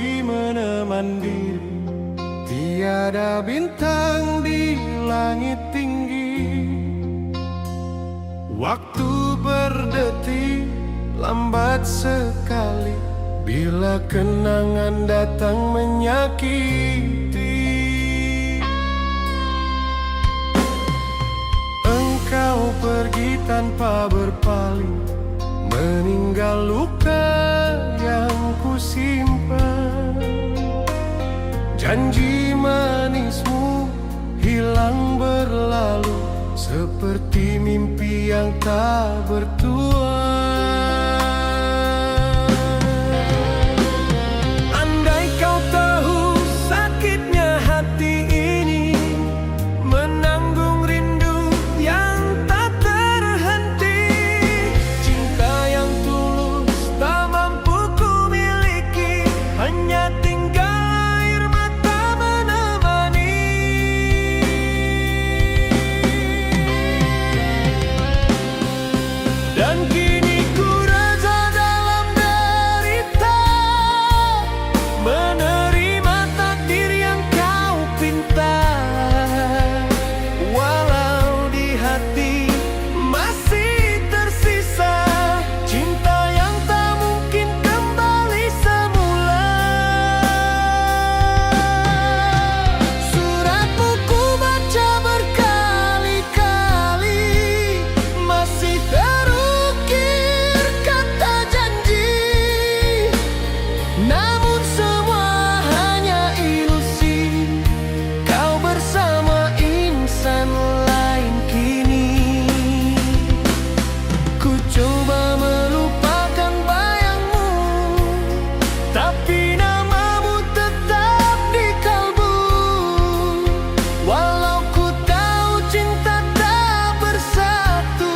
sepi meneman diri. Tiada bintang di langit tinggi. Waktu berdetik lambat sekali bila kenangan datang menyakiti. Engkau pergi tanpa berpaling, meninggal luka yang kusimpan. Janji manismu hilang berlalu, seperti mimpi yang tak bertuan. Andai kau tahu sakitnya hati ini, menanggung rindu yang tak terhenti. Cinta yang tulus tak mampu ku miliki, hanya tinggal air mata menemani. Dan kini ku rasa dalam derita, menerima takdir yang kau pinta. Walau di hati masih tersisa cinta yang tak mungkin kembali semula. Suratmu ku baca berkali-kali, masih terukir kata janji. Namun semua hanya ilusi, kau bersama insan lain kini. Ku coba melupakan bayangmu, tapi namamu tetap di kalbu. Walau ku tahu cinta tak bersatu,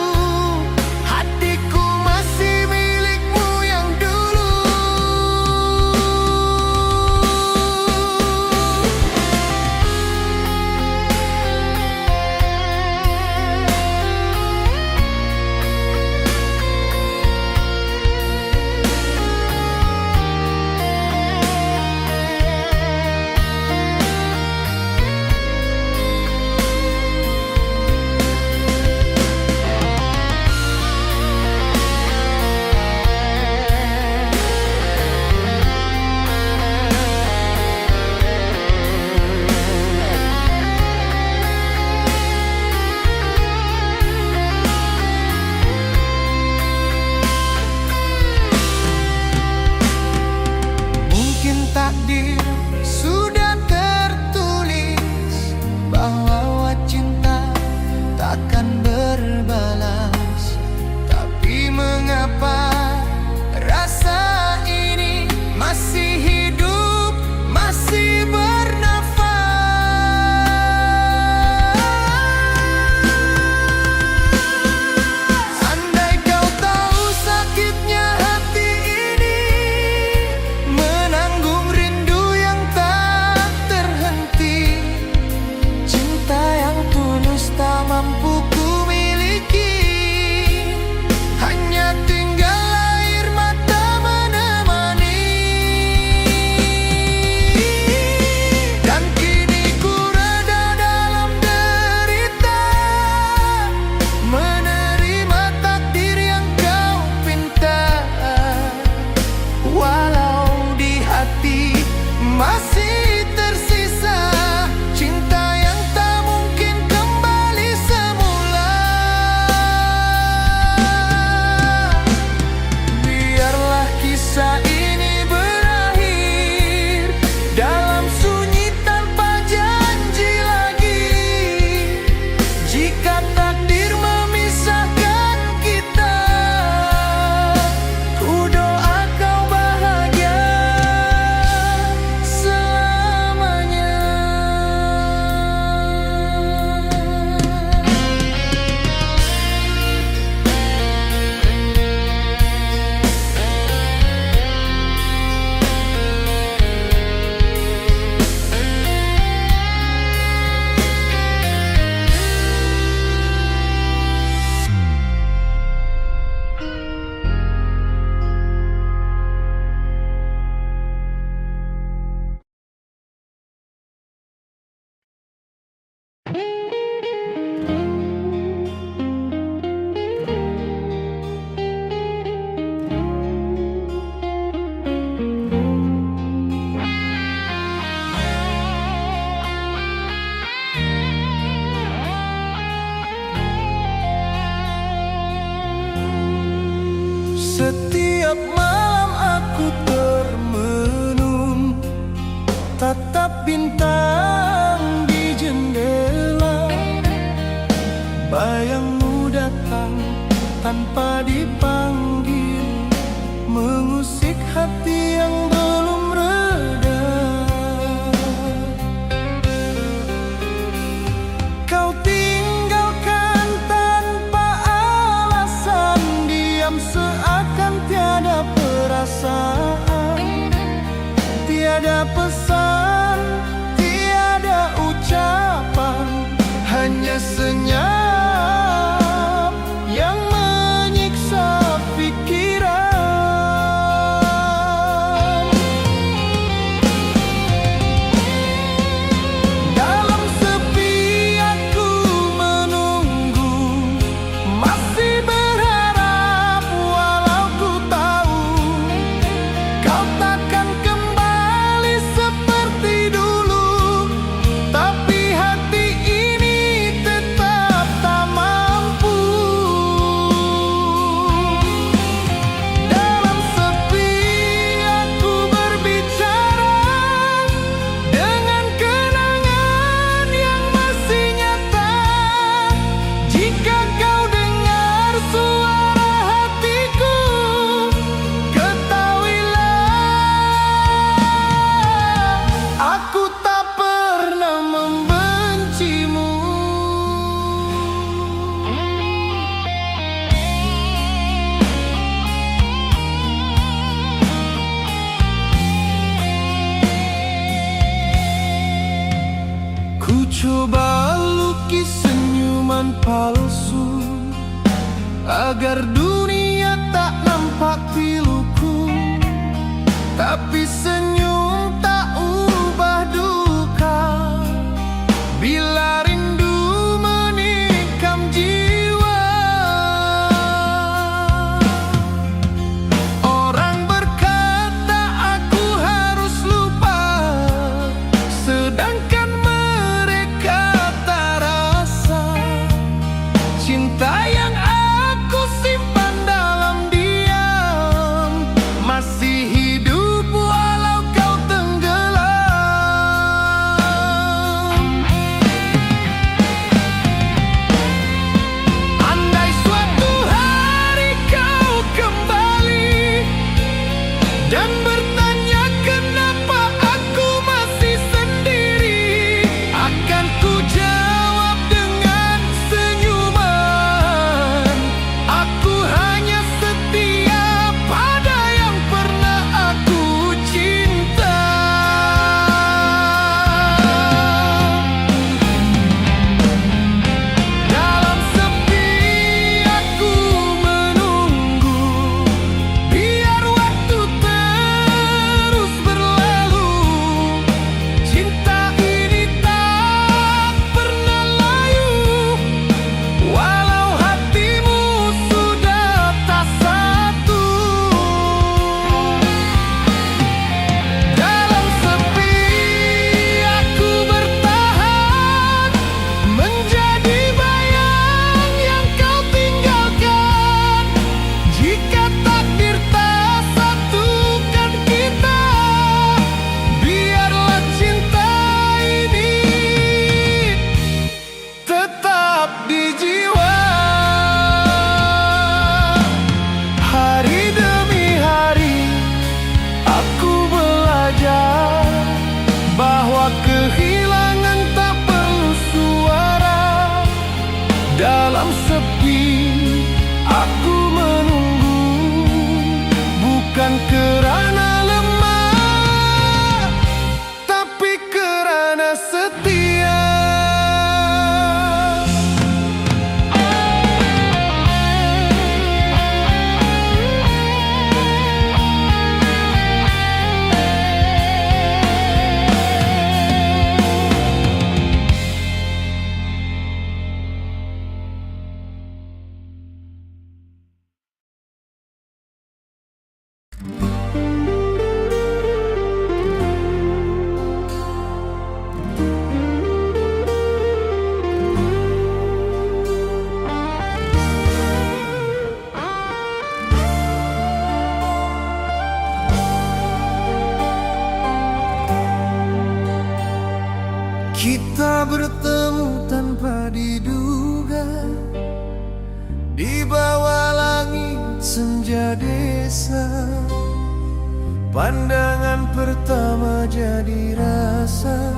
hatiku masih milikmu yang dulu. Mungkin takdir sudah tertulis bahwa cinta takkan berbalas. Tapi mengapa rasa ini masih hidup, masih bernafas? Andai kau tahu sakitnya hati ini, menanggung rindu yang tak terhenti. Cinta yang tulus tak mampu ku miliki, hanya tinggal air mata menemani. Dan kini ku reda dalam derita, menerima takdir yang kau pinta. Walau di hati masih tersisa cinta yang tak mungkin kembali semula. Biarlah kisah ini berakhir dalam sunyi tanpa janji lagi. Jika takdir memisahkan kita, ku doa kau bahagia selalu. Tiada pesan, tiada ucapan, hanya senyap yang menyiksa pikiran. Dalam sepi aku menunggu, masih berharap walau ku tahu kau takkan kembali seperti dulu. Tapi hati ini tetap tak mampu. Dalam sepi aku berbicara dengan kenangan yang masih nyata. Jika kau dengar suara hatiku, ketahuilah aku tak pernah membencimu. Ku coba lukis senyuman palsu agar dunia tak nampak piluku, tapi senyum tak ubah duka bila rindu menikam jiwa. Orang berkata aku harus lupa, sedangkan mereka tak rasa cinta yang aku simpan dalam diam masih hidup walau kau tenggelam. Andai suatu hari kau kembali dan bertanya kenapa aku masih sendiri, akan ku jawab dengan senyuman, aku hanya setia pada yang pernah aku cinta. Dalam sepi aku menunggu, biar waktu terus berlalu. Cinta ini tak pernah layu, walau hatimu sudah tak satu. Dalam sepi aku bertahan, menjadi bayang yang kau tinggalkan. Jika takdir tak satukan kita, biarlah cinta ini tetap di jiwa. Hari demi hari aku belajar bahwa kehilangan tak perlu suara. Dalam sepi aku menunggu, bukan kerana lemah, tapi kerana setia. Kita bertemu tanpa diduga di bawah langit senja desa. Pandangan pertama jadi rasa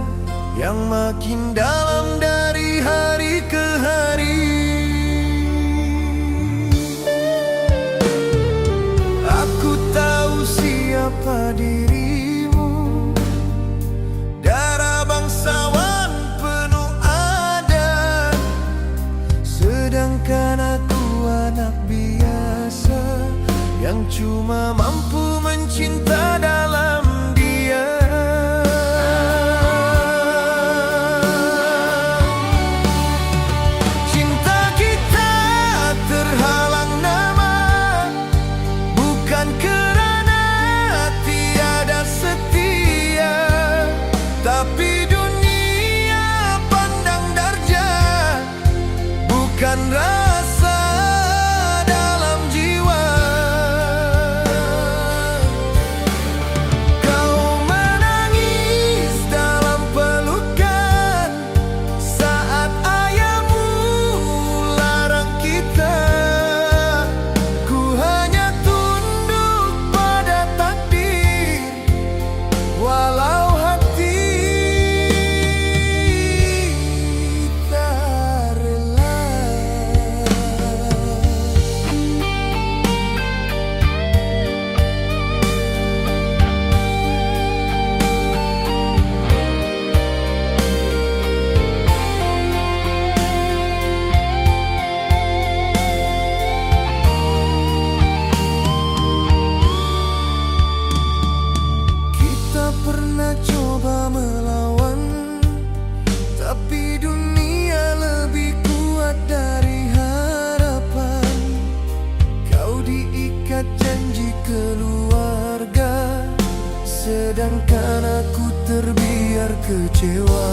yang makin dalam dari hari ke hari. Aku tahu siapa dirimu, cuma mampu mencinta dalam diam. Cinta kita terhalang nama, bukan kerana tiada setia, tapi dunia pandang darjah, bukan rasa dalam jiwa. Kau menangis dalam pelukan saat ayahmu larang kita. Ku hanya tunduk pada takdir, walau hati tak rela. Kita pernah coba melawan, tapi dunia lebih kuat dari harapan. Kau diikat janji keluarga, sedangkan aku terbiar kecewa.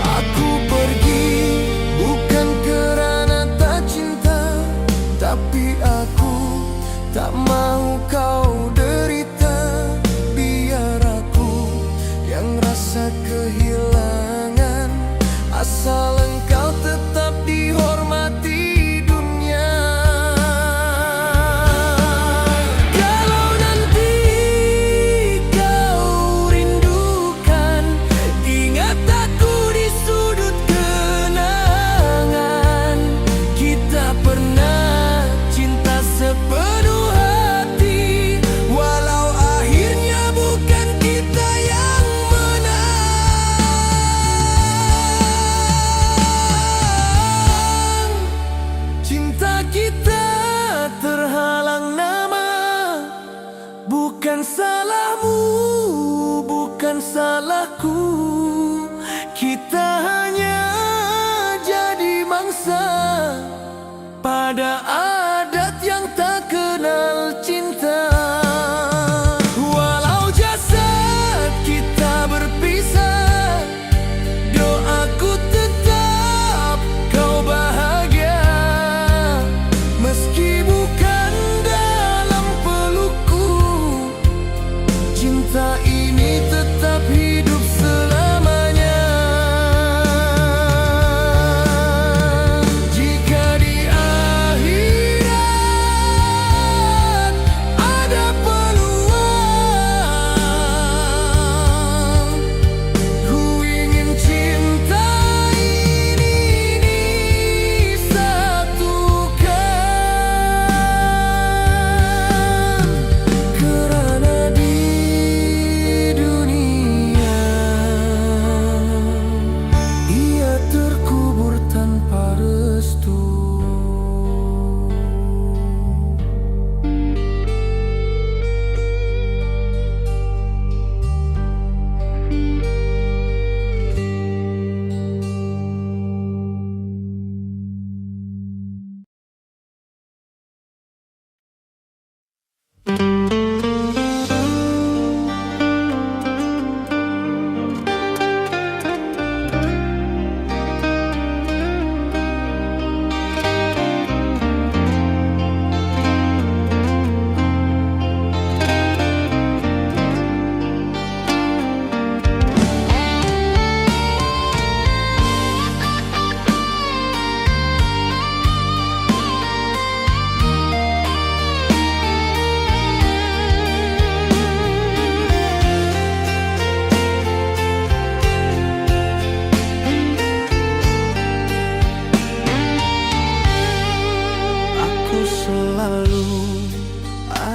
Aku pergi bukan kerana tak cinta, tapi aku tak mau kau derita. Biar aku yang rasa kehilangan, asal engkau tetap dihormati dunia. Kalau nanti kau rindukan, ingat aku di sudut kenangan. Kita pernah cinta sepenuh hati, walau akhirnya bukan kita yang menang. Cinta kita terhalang nama, bukan salahmu, bukan salahku. Kita hanya jadi mangsa pada adat yang tak kenal cinta. Walau jasad kita berpisah, doaku tetap kau bahagia. Meski bukan dalam pelukku, cinta ini tetap hidup selamanya. Jika di akhirat ada peluang, ku ingin cinta ini disatukan. Kerana di dunia ia terkubur tanpa restu.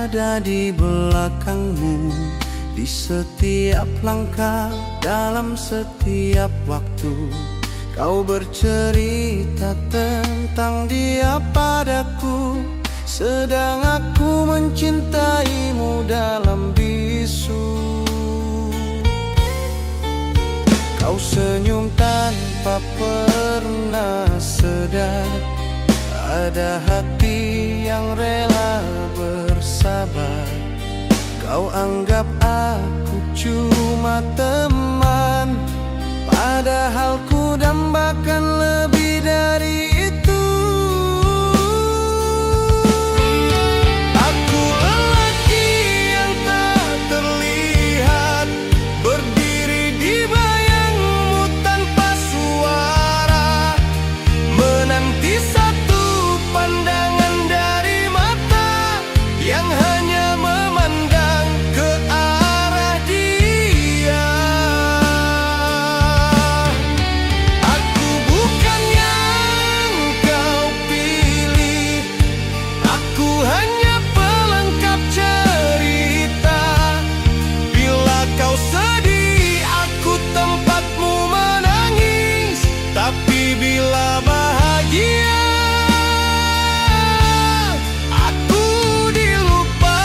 ada di belakangmu, di setiap langkah, dalam setiap waktu. Kau bercerita tentang dia padaku, sedang aku mencintaimu dalam bisu. Kau senyum tanpa pernah sadar, ada hati yang rela bersabar. Kau anggap aku cuma teman, padahal ku dambakan lebih dari itu. Aku lelaki yang tak terlihat, berdiri di bayangmu tanpa suara, menanti satu pandangan dari mata yang hanya memandang ke arah dia. Aku bukan yang kau pilih, aku hanya pelengkap cerita. Bila kau sedih, aku tempatmu menangis, tapi bila bahagia, aku dilupa.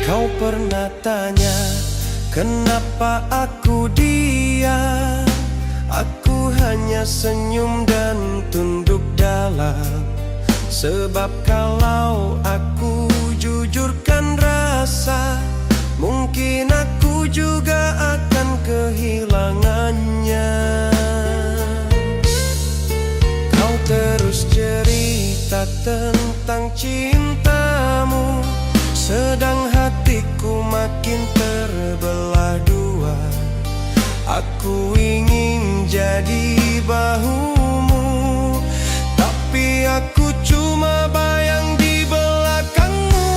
Kau pernah tanya, kenapa aku diam? Aku hanya senyum dan tunduk dalam. Sebab kalau aku jujurkan rasa, mungkin aku juga akan kehilangannya. Kau terus cerita tentang cintamu, sedang hatiku makin terbelah dua. Aku ingin jadi bahumu, tapi aku cuma bayang di belakangmu.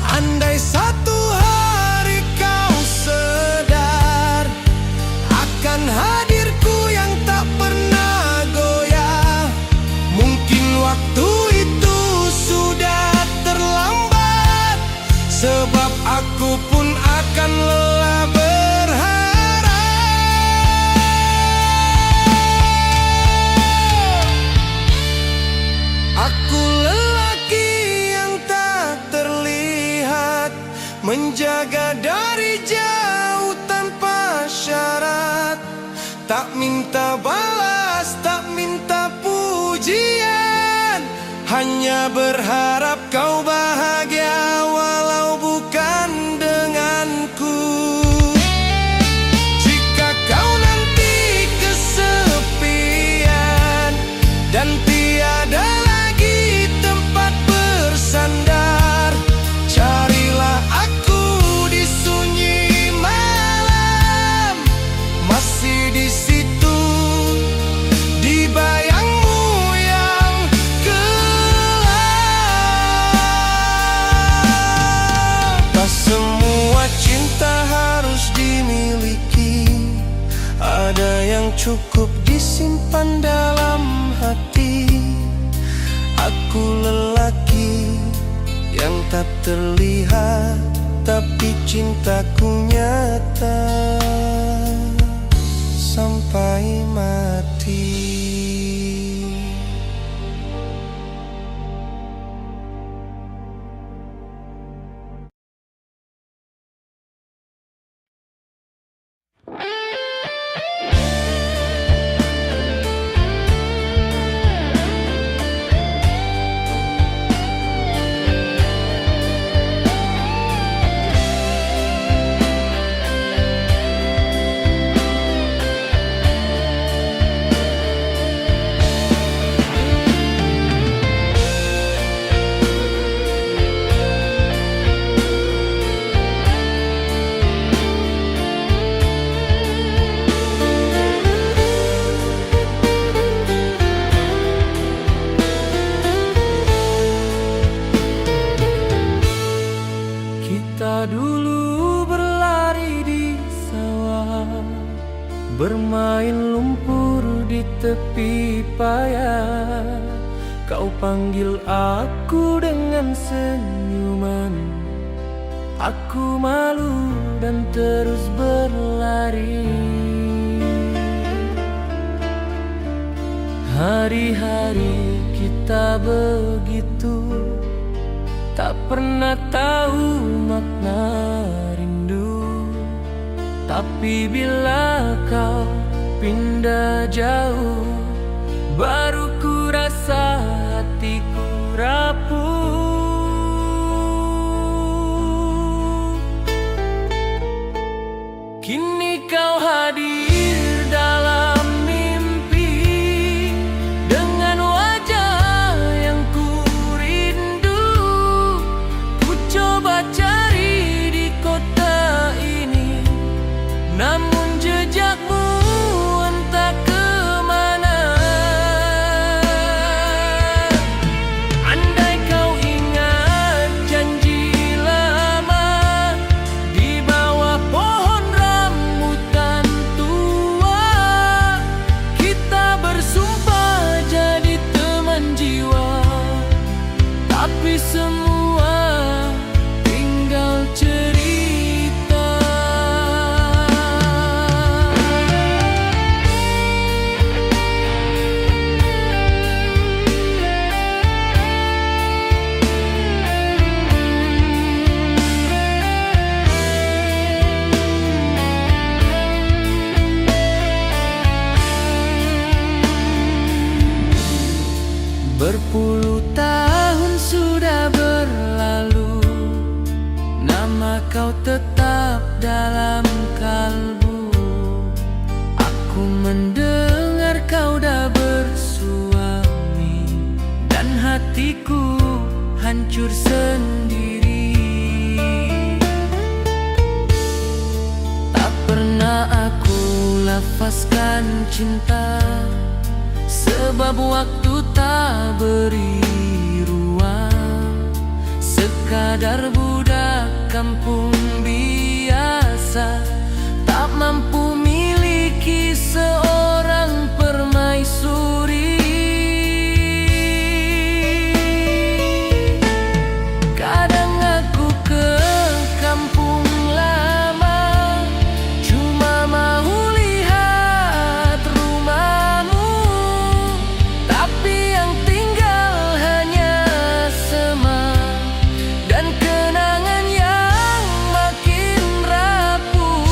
Andai satu hari kau sadar akan hadirku yang tak pernah goyah, mungkin waktu itu sudah terlambat, sebab aku pun akan lelah berharap. Aku lelaki yang tak terlihat, menjaga dari jauh tanpa syarat, tak minta balas, tak minta pujian, hanya berharap kau bahagia walau bukan denganku. Jika kau nanti kesepian dan tiada lagi tempat bersandar, carilah aku di sunyi malam, masih di situ di bayangmu yang gelap. Tak semua cinta harus dimiliki, ada yang cukup disimpan dalam hati. Aku lelaki yang tak terlihat, tapi cintaku nyata sampai mati. Kita dulu berlari di sawah, bermain lumpur di tepi payah. Kau panggil aku dengan senyuman. Aku malu dan terus berlari. Hari-hari kita begitu, tak pernah tahu makna rindu. Tapi bila kau pindah jauh, baru ku rasa hatiku rapuh. Kini kau hadir dalam mimpi, dengan wajah yang ku rindu. Ku coba cari di kota ini, namun jejakmu entah kemana. Andai kau ingat janji lama, di bawah pohon rambutan tua, kita bersumpah jadi teman jiwa. Tapi semua tinggal cerita. Berpuluh tahun sudah berlalu, nama kau tetap dalam kalbu. Aku mendengar kau dah bersuami, dan hatiku hancur sendiri. Tak pernah aku lafazkan cinta, sebab waktu tak beri ruang. Sekadar budak kampung biasa, tak mampu miliki seorang permaisuri. Kadang aku ke kampung lama, cuma mau lihat rumahmu. Tapi yang tinggal hanya semak dan kenangan yang makin rapuh.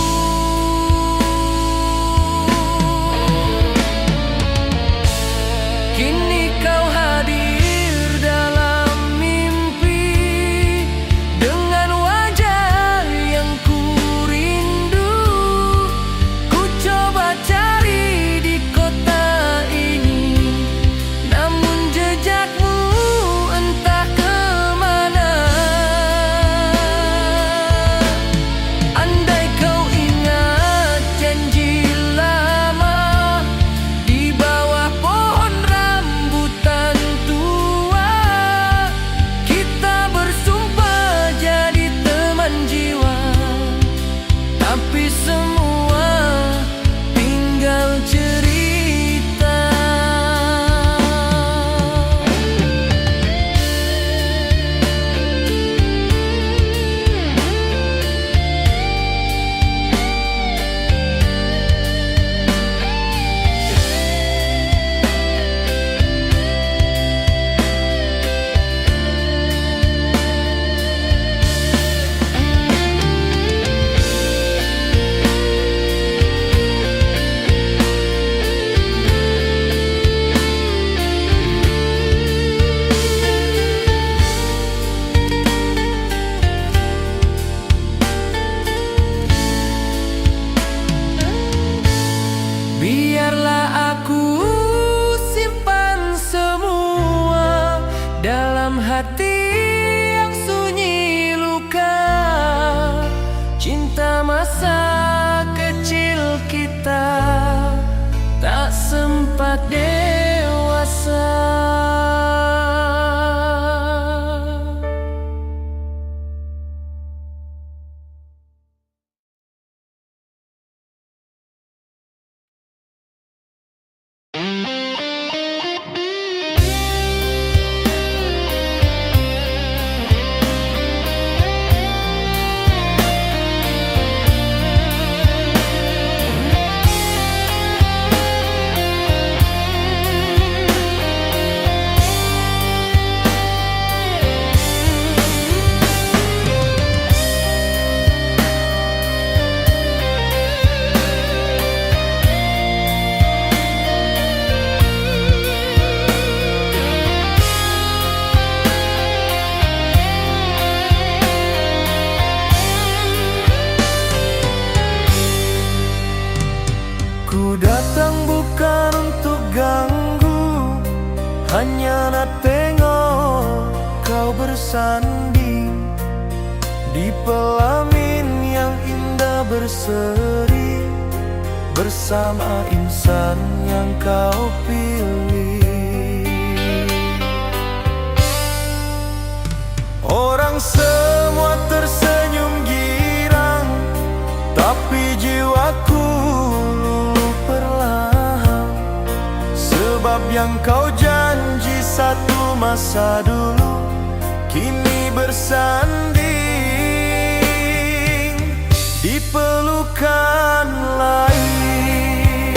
di pelamin yang indah berseri, bersama insan yang kau pilih. Orang semua tersenyum girang, tapi jiwaku luluh perlahan. Sebab yang kau janji satu masa dulu kini bersanding di pelukan lain.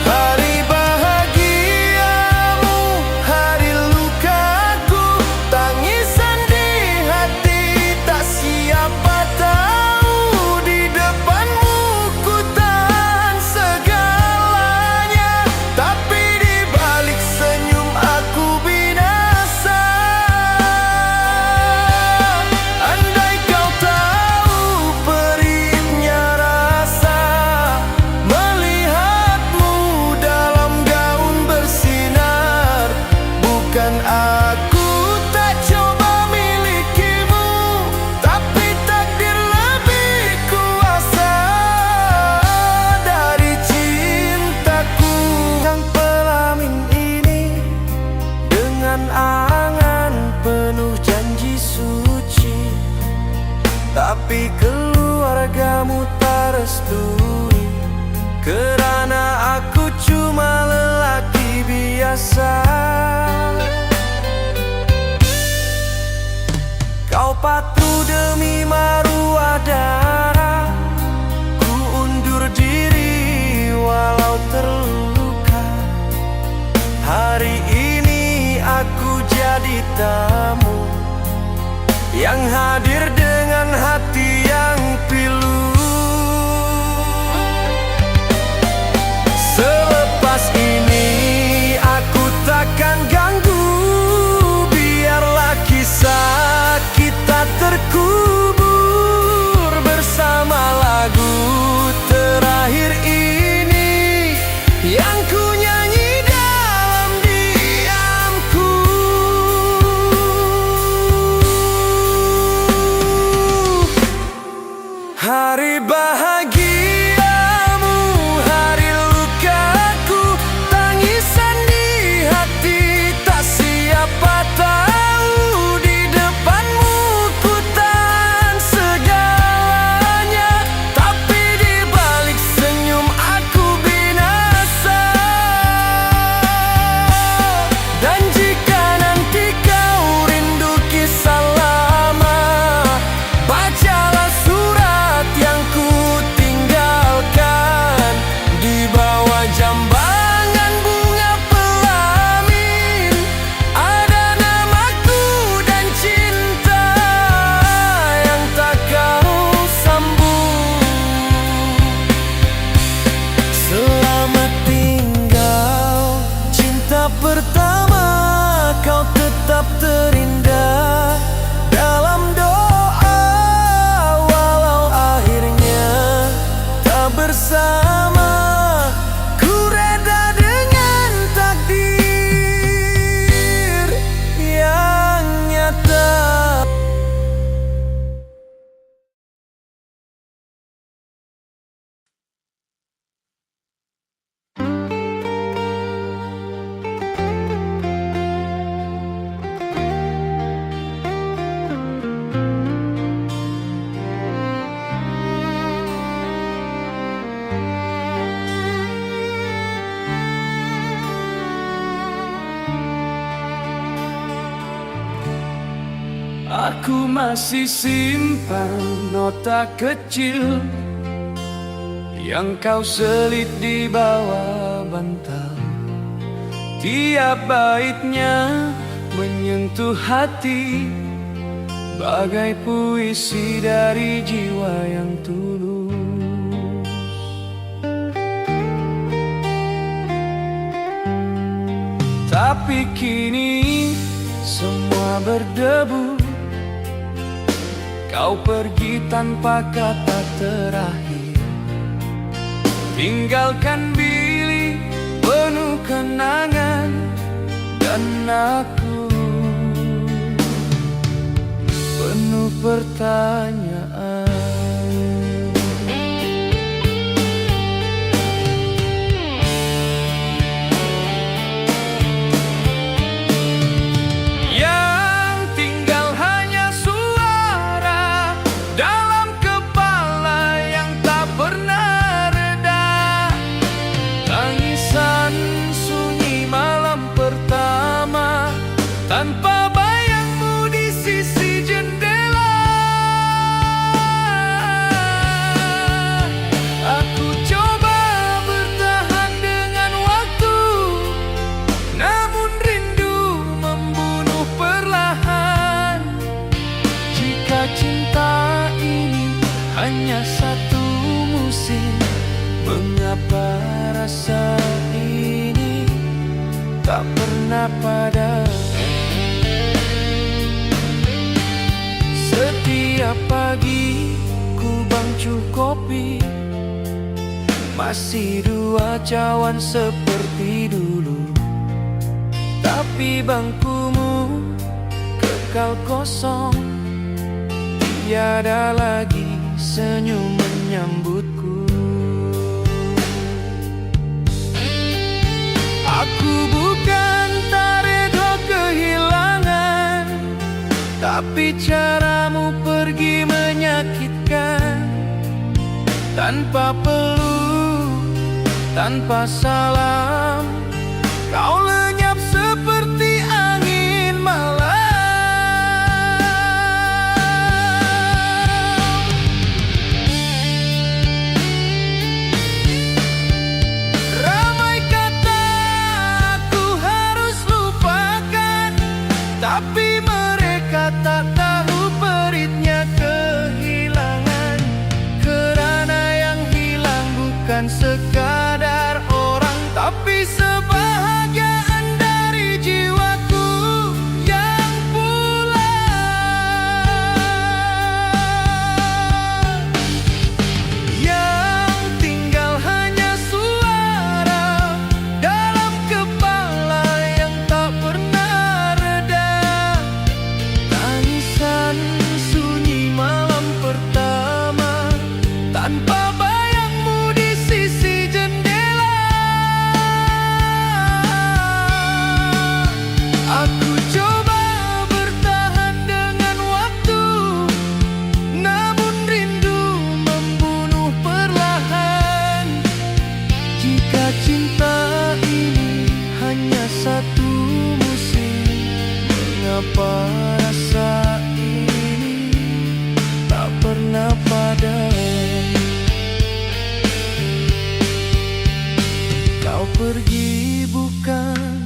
Hari bahagiamu, hari lukaku, tangisan di hati, tak siapa tahu di depanmu ku tahan segalanya, tapi di balik senyum aku binasa. Andai kau tahu perihnya rasa melihatmu dalam gaun bersinar. Bukan aku tak coba milikimu, tapi takdir lebih kuasa dari cintaku. Yang pelamin ini dengan angan penuh janji suci, tapi keluargamu tak restui, kerana aku cuma lelaki biasa. Kau patuh demi maruah darah, ku undur diri walau terluka. Hari ini aku jadi tamu yang hadir dengan hati yang pilu. Selepas ini aku takkan ganggu, biarlah kisah kita terkubur bersama lagu terakhir ini yang ku nyanyi dalam diamku. Hari bahagiamu, hari lukaku, tangisan di hati, tak siapa tahu di depanmu ku tahan segalanya, tapi di balik senyum aku binasa. Dan jika nanti kau rindu kisah lama, bacalah surat yang ku tinggalkan di bawah jambangan bunga pelamin. Ada namaku dan cinta yang tak kau sambung. Selamat tinggal cinta pertama, kau tetap terindah dalam doa, walau akhirnya tak bersama. Ku reda dengan takdir yang nyata. Aku masih simpan nota kecil yang kau selit di bawah bantal. Tiap baitnya menyentuh hati, bagai puisi dari jiwa yang tulus. Tapi kini semua berdebu, kau pergi tanpa kata terakhir, tinggalkan bilik penuh kenangan dan aku. pertanyaan. Yang tinggal hanya suara dalam kepala yang tak pernah reda. Tangisan sunyi malam pertama tanpa bayangmu di sisi jendela. Aku coba bertahan dengan waktu, namun rindu membunuh perlahan. Jika cinta ini hanya satu musim, mengapa rasa ini tak pernah padam? Setiap pagi ku bangcu kopi, masih dua cawan seperti dulu. Tapi bangkumu kekal kosong, tiada lagi senyum menyambutku. Aku bukan tak reda kehilangan, tapi caramu pergi menyakitkan. Tanpa peluk, tanpa salam, kau lenyap seperti angin malam. Ramai kata aku harus lupakan, tapi mereka tak tahu peritnya kehilangan. Kerana yang hilang bukan sekadar orang, tapi sebahagian dari jiwaku yang pulang. Yang tinggal hanya suara dalam kepala yang tak pernah reda. Tangisan sunyi malam pertama tanpa bayangmu di sisi jendela. Aku coba bertahan dengan waktu, namun rindu membunuh perlahan. Jika cinta ini hanya satu musim, mengapa rasa ini tak pernah padam? Kau pergi bukan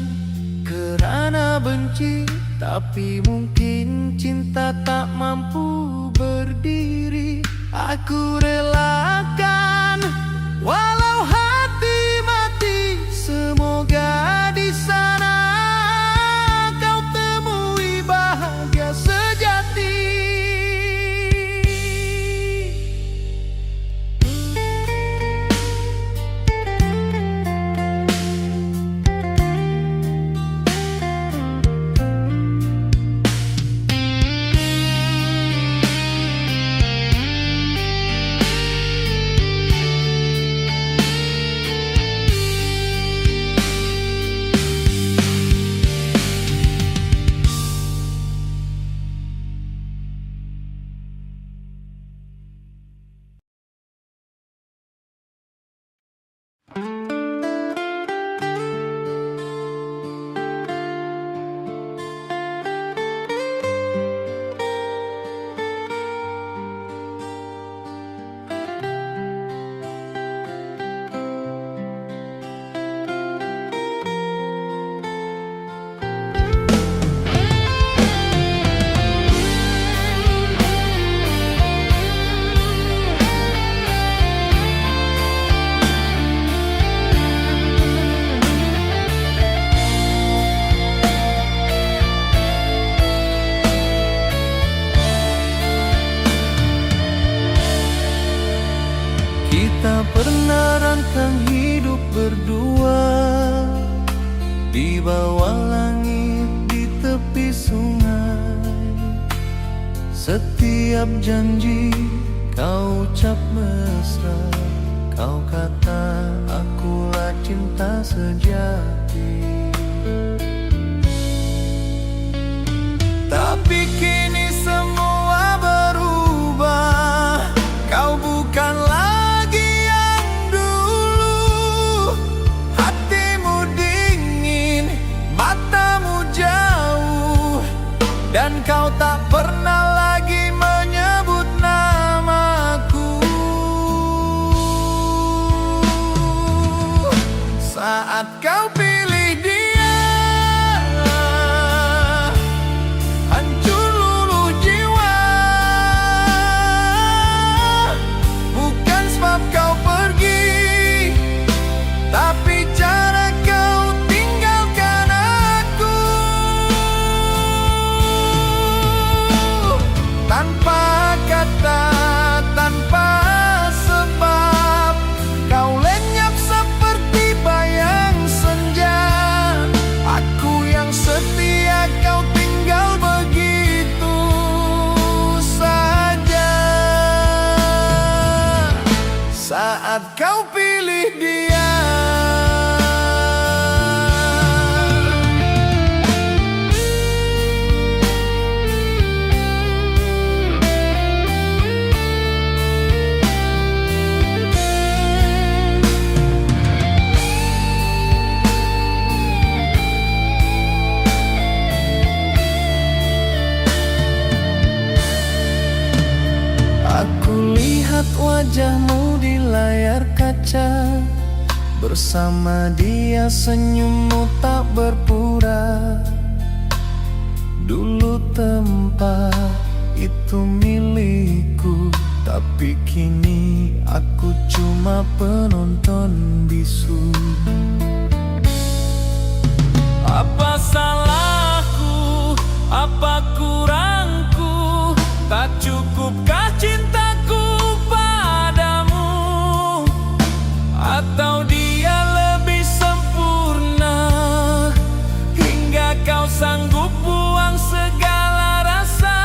kerana benci, tapi mungkin cinta tak mampu berdiri. Aku relakan walau hati mati, semoga di sana kau temui bahagia sejati. pernah rantang hidup berdua di bawah langit di tepi sungai. Setiap janji kau ucap mesra, kau kata akulah cinta sejati. Tapi kini semua berubah, kau bukan lagi yang dulu. Hatimu dingin, matamu jauh, dan kau tak pernah lagi menyebut namaku. Saat kau pilih dia, hancur luluh jiwa. Bukan sebab kau pergi, tapi cara kau tinggalkan aku. Tanpa kata, tanpa sebab, kau lenyap seperti bayang senja. Aku yang setia, kau tinggal begitu saja. Saat kau pilih dia, aku lihat wajahmu di layar kaca. Bersama dia senyummu tak berpura. Dulu tempat itu milikku, tapi kini aku cuma penonton bisu. Apa salahku, apa kurangku, tak cukupkah cintaku padamu? Atau dia lebih sempurna, hingga kau sanggup buang segala rasa?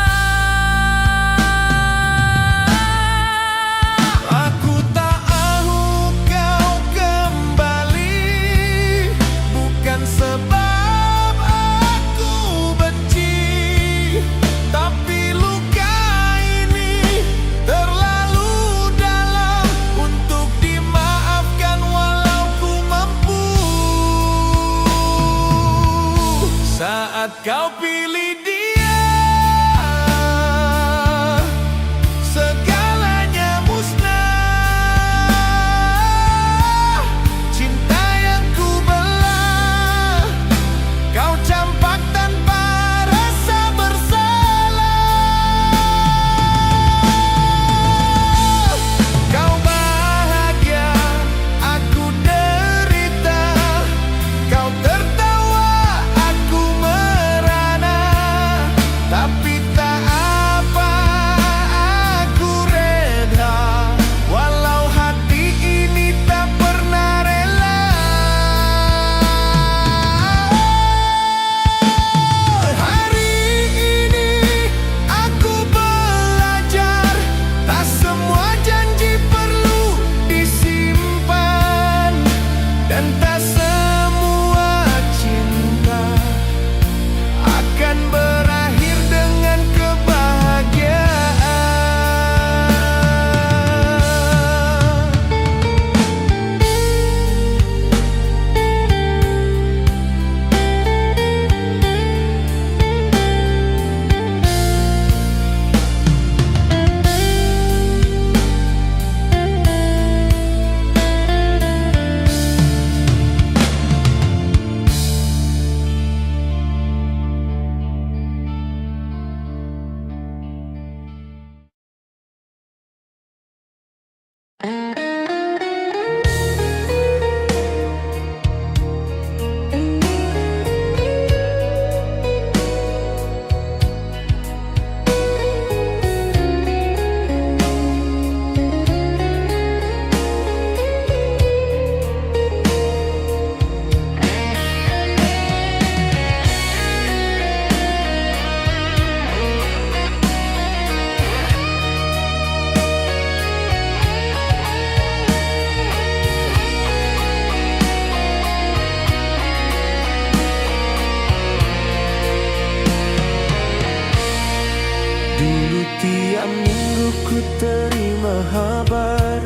Dulu tiap minggu ku terima kabar,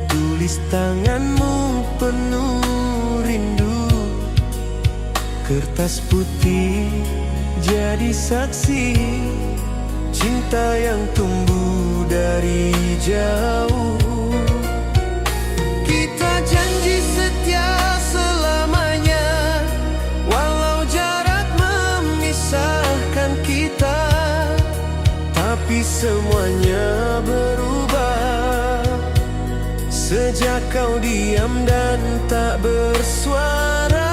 tulis tanganmu penuh rindu. Kertas putih jadi saksi cinta yang tumbuh dari jauh. Kita janji setia selamanya, walau jarak memisahkan kita. Tapi semuanya berubah sejak kau diam dan tak bersuara.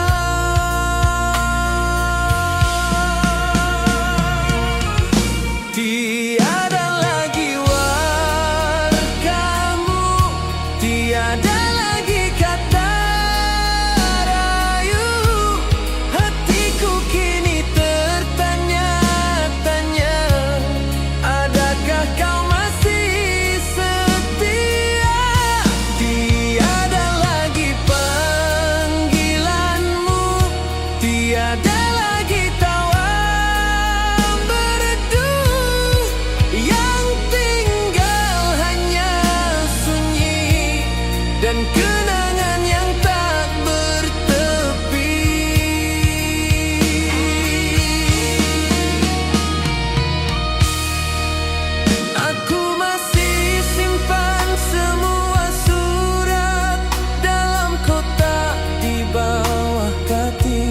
Tiada lagi wargamu, tiada lagi kata rayu. Hatiku kini tertanya-tanya, adakah kau masih setia? Tiada lagi panggilanmu, tiada lagi tawa merdu. Yang tinggal hanya sunyi dan kenangan yang tak bertepi. Aku masih simpan semua surat dalam kotak di bawah kaki.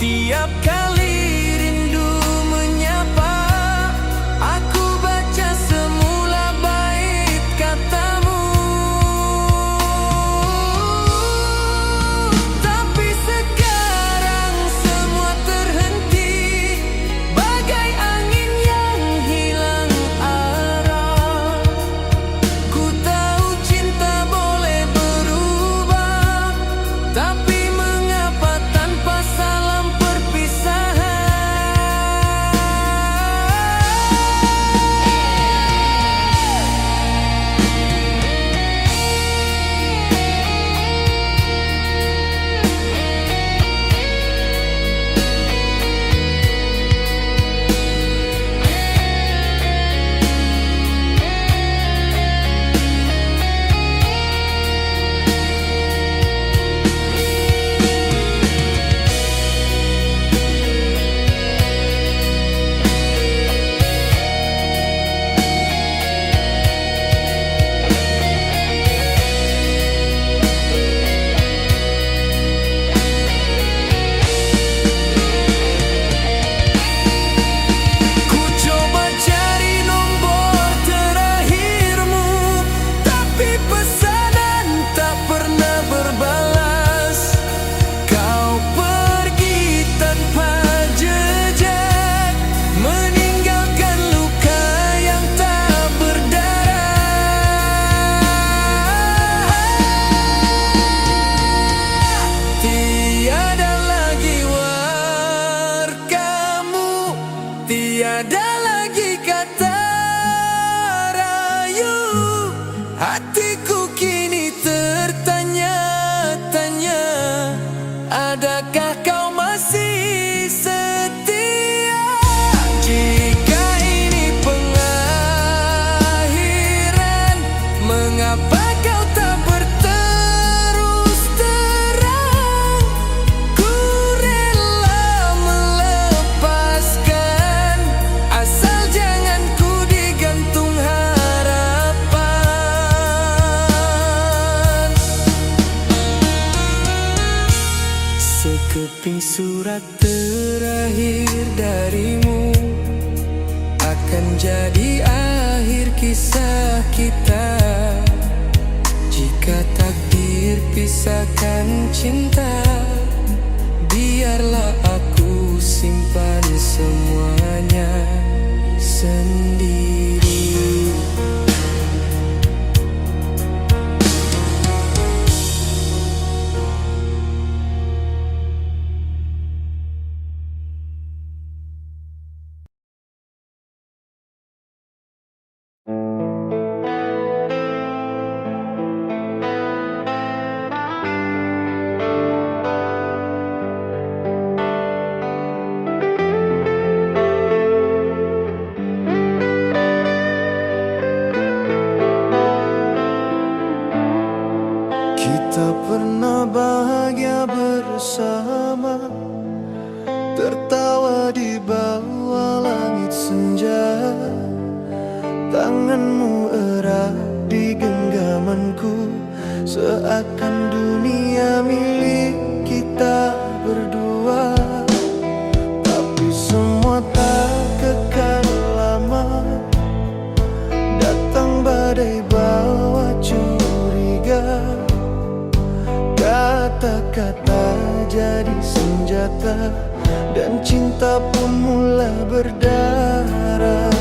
Tiap kali rindu menyapa, aku baca semula bait katamu. Tapi sekarang semua terhenti, bagai angin yang hilang arah. Ku tahu cinta boleh berubah, tapi mengapa tanpa salam perpisahan? Ku coba cari nombor terakhirmu, tapi pesanan tak pernah berbalas. Kau pergi tanpa jejak, meninggalkan luka yang tak berdarah. Tiada lagi wargamu, tiada lagi kata rayu. Hatiku kini tertanya-tanya, adakah kau masih setia? Jika ini pengakhiran, mengapa kau tak berterus terang? Ku rela melepaskan, asal jangan ku digantung harapan. Sekeping surat terakhir darimu akan jadi akhir kisah kita. Jika takdir pisahkan cinta, biarlah aku simpan semuanya sendiri. Tanganmu erat di genggamanku, seakan dunia milik kita berdua. Tapi semua tak kekal lama, datang badai bawa curiga. Kata-kata jadi senjata, dan cinta pun mulai berdarah.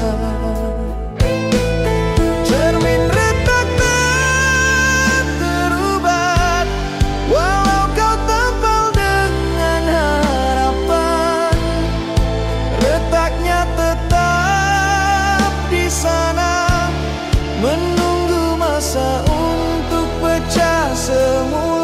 Cermin retak tak terubat, walau kau tempel dengan harapan. Retaknya tetap di sana, menunggu masa untuk pecah semula.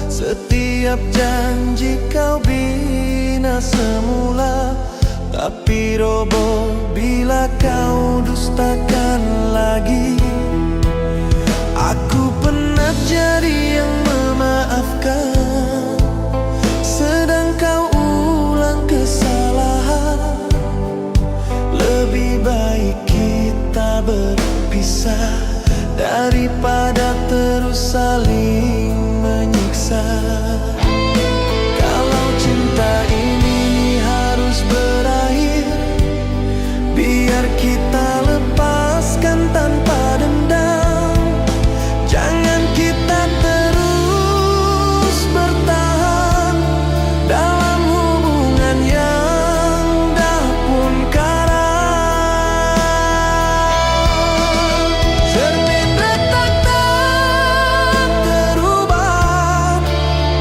Setiap janji kau bina semula, tapi roboh bila kau dustakan lagi. Aku pernah jadi yang memaafkan, sedang kau ulang kesalahan. Lebih baik kita berpisah daripada terus saling menyiksa. Kalau cinta ini harus berakhir, biar kita lepaskan tanpa dendam. Jangan kita terus bertahan dalam hubungan yang dah pun karam. Cermin retak tak terubat,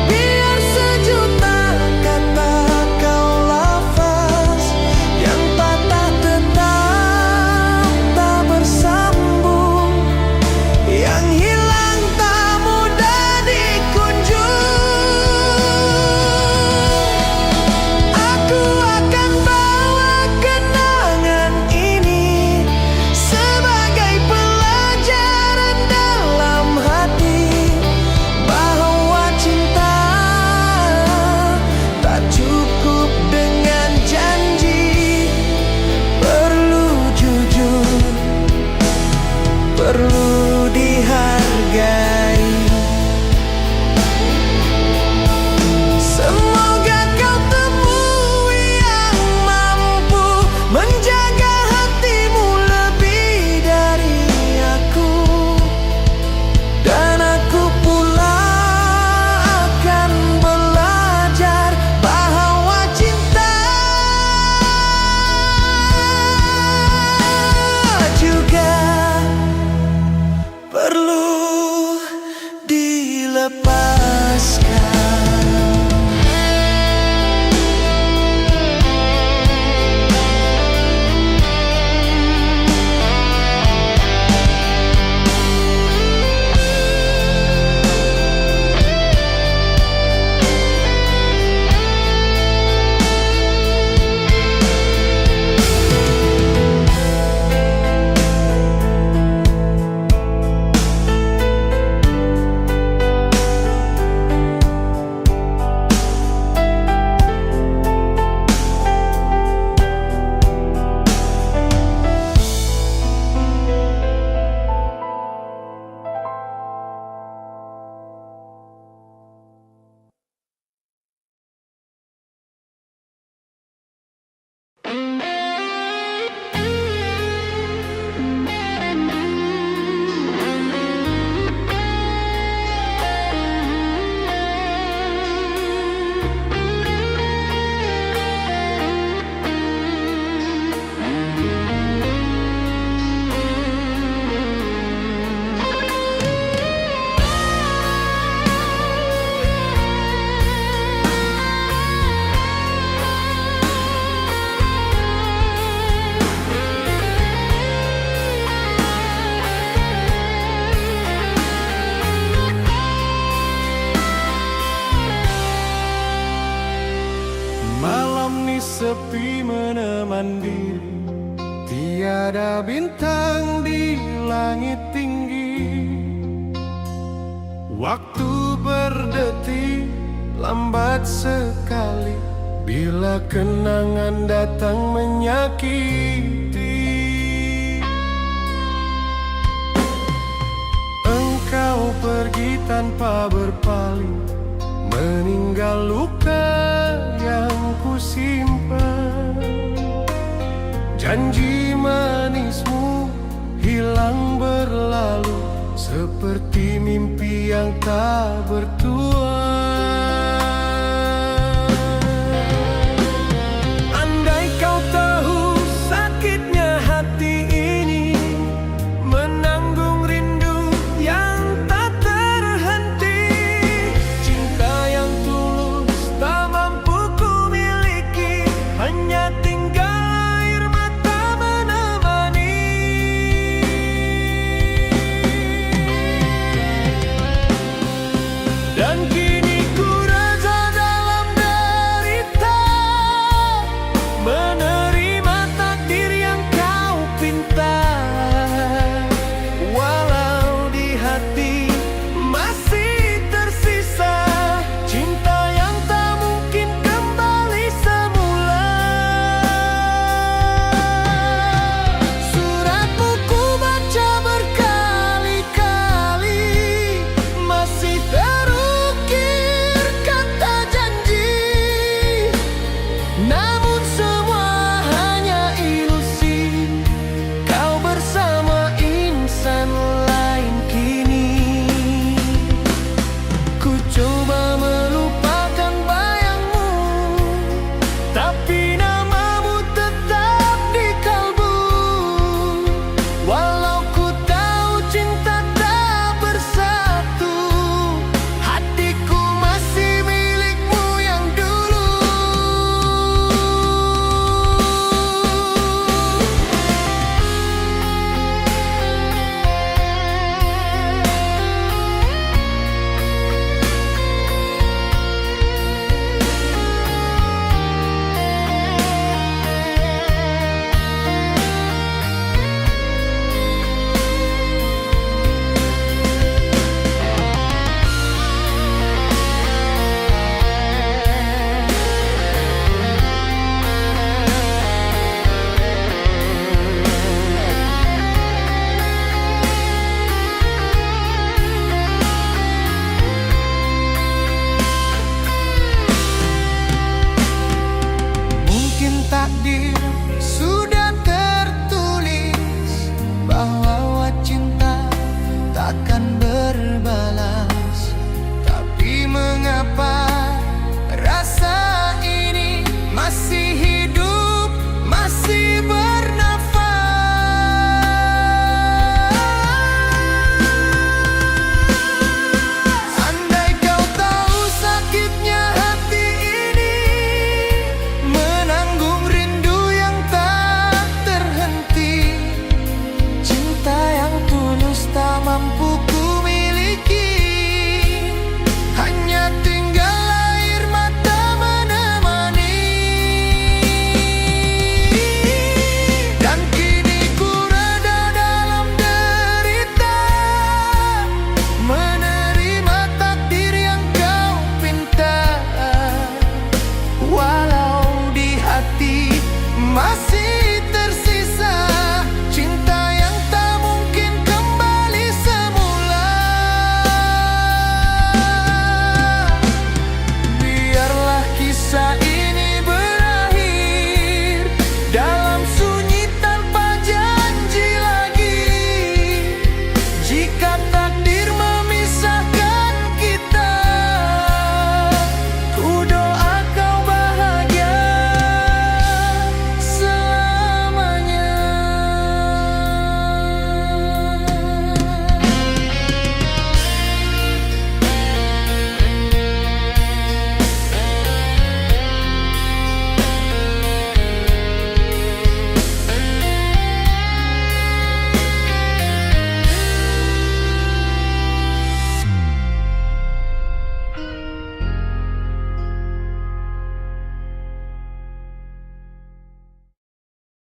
biar sejuta kata kau lafaz yang patah tetap tak bersambung, yang hilang tak mudah dikunjung. Aku akan bawa kenangan ini sebagai pelajaran dalam hati, bahwa cinta tak cukup dengan janji. Perlu jujur, perlu dihargai. Semoga kau temui yang mampu menjaga hatimu lebih dari aku, dan aku pula akan belajar bahwa cinta juga sepi meneman diri. Tiada bintang di langit tinggi. Waktu berdetik lambat sekali bila kenangan datang menyakiti. Engkau pergi tanpa berpaling, meninggal luka